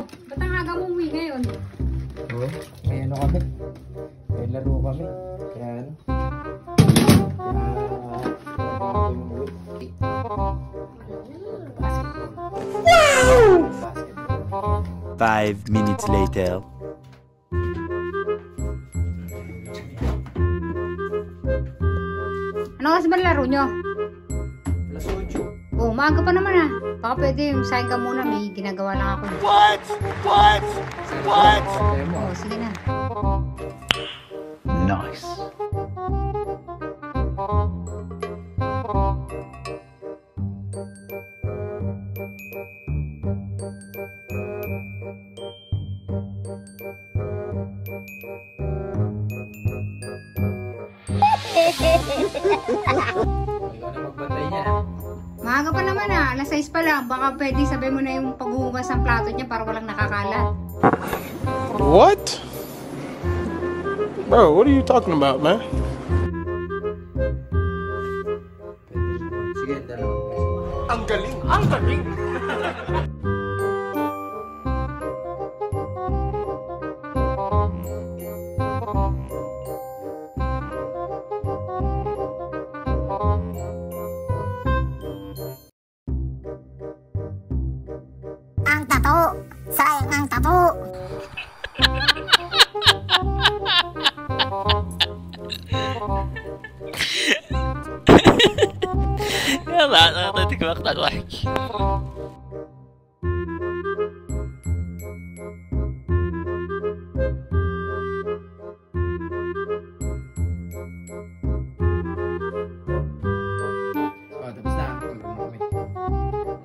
Ba't ang aga mo umuwi ngayon? Oo, may ano kami. May laro kami. Kaya ano. Wow! 5 minutes later. Ano kasi ba laro nyo? Alas 8. Oh, maaga pa naman ah. Baka pwede, sayin ka muna. May ginagawa lang ako. What? What? What? Oh, sige na. Nice. Ikaw na magbantay niya. Maaga pa naman ah. Alas 6 pa lang. Baka pwede sabihin mo na yung paghuhugas ng plato niya para walang nakakalat. What? Bro, what are you talking about, man? Sige, dalawa. Ang galing! Ang galing! Ang tato! Sayang ang tato! Kaya natitigmak na like. Oh, tapos na. Tulog mo kami.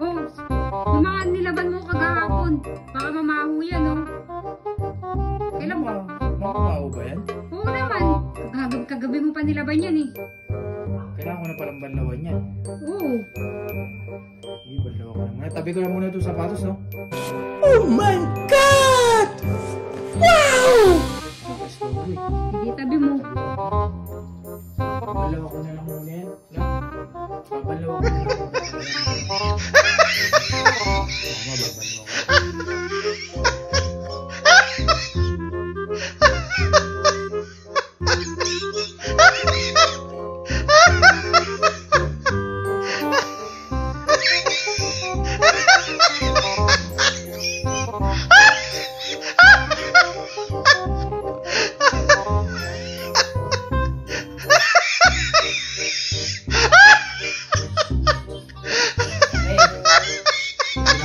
Oh, yung mga nilaban mo kagahapon. Baka mamaho yan oh. Kailan mo? Mamaw ba yan? Oo naman. Kagabi mo pa nilaban yan eh. Kailangan ko na palang banlawan yan. Oo. Hindi, banlawan ko na muna. Tabi ko na muna itong sapatos, no? Oh my God! Wow! Mag-slow eh. Hindi tabi mo. Babalaw ko na lang muna yan. No? Babalaw ko na lang muna. Tama, babalaw ko.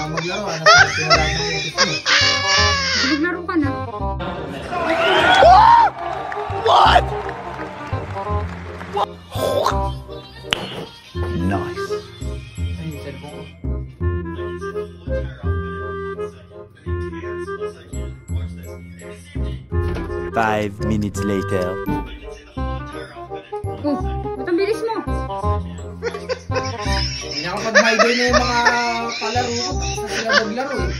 Maglaro, anak ko. Pinaraan ng utos mo. Maglaro ka na. What? Nice. Ay, yung cellphone ko. 5 minutes later. Oh, ba't ang bilis mo? Hindi nakapag-migrate na yung mga kalaro ko. Tapos na sila maglaro eh.